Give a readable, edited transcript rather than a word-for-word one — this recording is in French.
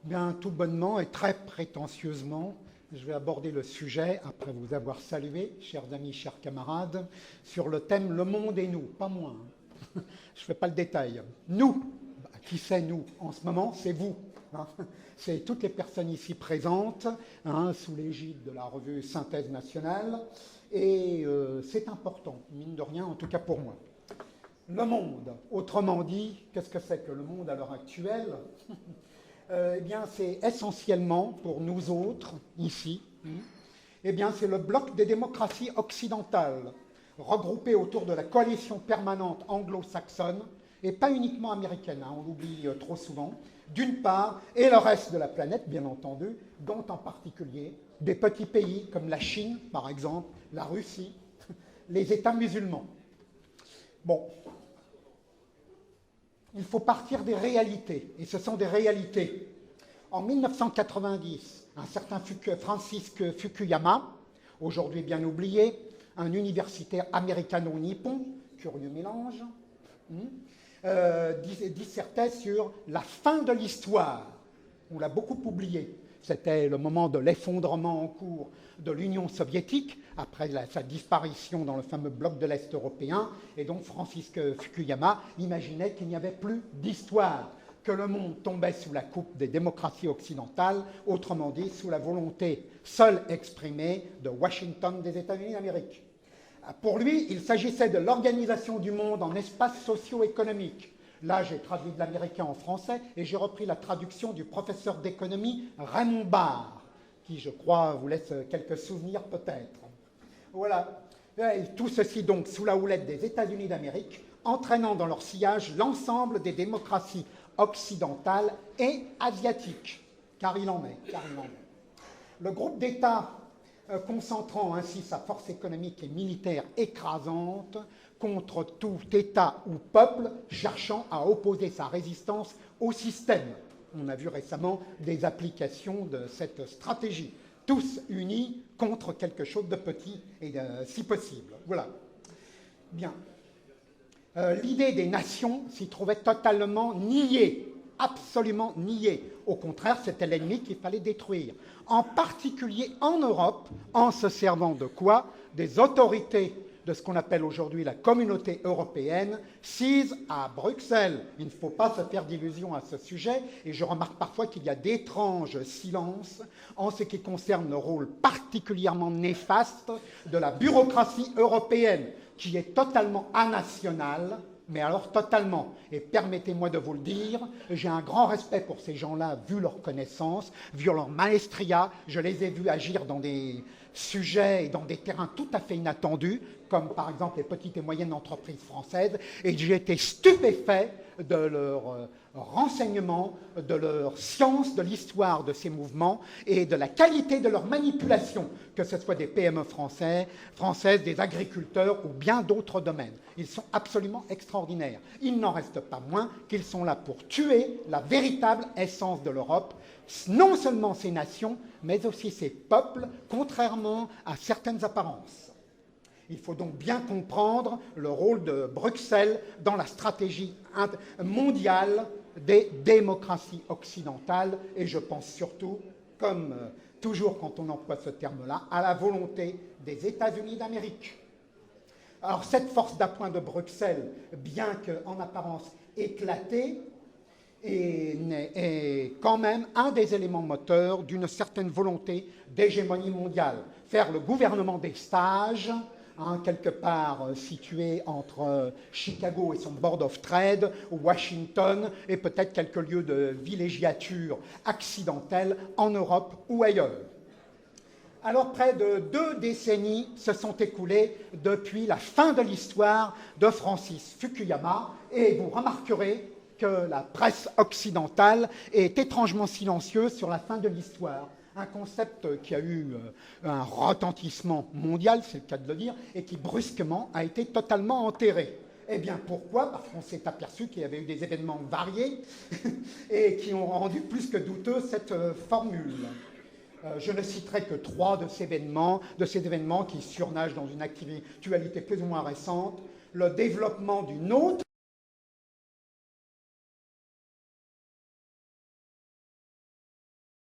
Bien, tout bonnement et très prétentieusement, je vais aborder le sujet, après vous avoir salué, chers amis, chers camarades, sur le thème « Le monde et nous », pas moi. Je ne fais pas le détail. Nous, qui c'est nous en ce moment? C'est vous. C'est toutes les personnes ici présentes, sous l'égide de la revue Synthèse nationale, et c'est important, mine de rien, en tout cas pour moi. Le monde, autrement dit, qu'est-ce que c'est que le monde à l'heure actuelle? Eh bien, c'est essentiellement, pour nous autres, ici, eh bien, c'est le bloc des démocraties occidentales, regroupé autour de la coalition permanente anglo-saxonne, et pas uniquement américaine, on l'oublie trop souvent, d'une part, et le reste de la planète, bien entendu, dont en particulier des petits pays comme la Chine, par exemple, la Russie, les États musulmans. Bon, il faut partir des réalités, et ce sont des réalités. En 1990, un certain Francis Fukuyama, aujourd'hui bien oublié, un universitaire américano-nippon, curieux mélange, dissertait sur la fin de l'histoire. On l'a beaucoup oublié. C'était le moment de l'effondrement en cours de l'Union soviétique, après sa disparition dans le fameux bloc de l'Est européen. Et donc Francis Fukuyama imaginait qu'il n'y avait plus d'histoire, que le monde tombait sous la coupe des démocraties occidentales, autrement dit sous la volonté seule exprimée de Washington des États-Unis d'Amérique. Pour lui, il s'agissait de l'organisation du monde en espaces socio-économiques. Là, j'ai traduit de l'américain en français et j'ai repris la traduction du professeur d'économie Raymond Barre, qui, je crois, vous laisse quelques souvenirs peut-être. Voilà. Et tout ceci donc sous la houlette des États-Unis d'Amérique, entraînant dans leur sillage l'ensemble des démocraties occidentales et asiatiques. Car il en est. Le groupe d'États concentrant ainsi sa force économique et militaire écrasante contre tout État ou peuple cherchant à opposer sa résistance au système. On a vu récemment des applications de cette stratégie, tous unis contre quelque chose de petit et si possible. Voilà. Bien. L'idée des nations s'y trouvait totalement niée, absolument niée. Au contraire, c'était l'ennemi qu'il fallait détruire. En particulier en Europe, en se servant de quoi? Des autorités de ce qu'on appelle aujourd'hui la communauté européenne, sises à Bruxelles. Il ne faut pas se faire d'illusions à ce sujet, et je remarque parfois qu'il y a d'étranges silences en ce qui concerne le rôle particulièrement néfaste de la bureaucratie européenne, qui est totalement anationale, mais alors totalement. Et permettez-moi de vous le dire, j'ai un grand respect pour ces gens-là, vu leur connaissance, vu leur maestria. Je les ai vus agir dans des sujets et dans des terrains tout à fait inattendus, comme par exemple les petites et moyennes entreprises françaises, et j'ai été stupéfait de leur renseignement, de leur science de l'histoire de ces mouvements et de la qualité de leur manipulation, que ce soit des PME françaises, des agriculteurs ou bien d'autres domaines. Ils sont absolument extraordinaires. Il n'en reste pas moins qu'ils sont là pour tuer la véritable essence de l'Europe, non seulement ces nations, mais aussi ces peuples, contrairement à certaines apparences. Il faut donc bien comprendre le rôle de Bruxelles dans la stratégie mondiale des démocraties occidentales, et je pense surtout, comme toujours quand on emploie ce terme-là, à la volonté des États-Unis d'Amérique. Alors cette force d'appoint de Bruxelles, bien qu'en apparence éclatée, est quand même un des éléments moteurs d'une certaine volonté d'hégémonie mondiale. Faire le gouvernement des sages, quelque part situé entre Chicago et son Board of Trade, Washington, et peut-être quelques lieux de villégiature accidentelle en Europe ou ailleurs. Alors, près de 2 décennies se sont écoulées depuis la fin de l'histoire de Francis Fukuyama, et vous remarquerez que la presse occidentale est étrangement silencieuse sur la fin de l'histoire. Un concept qui a eu un retentissement mondial, c'est le cas de le dire, et qui brusquement a été totalement enterré. Eh bien, pourquoi? Parce qu'on s'est aperçu qu'il y avait eu des événements variés et qui ont rendu plus que douteuse cette formule. Je ne citerai que 3 de ces événements qui surnagent dans une actualité plus ou moins récente. Le développement d'une autre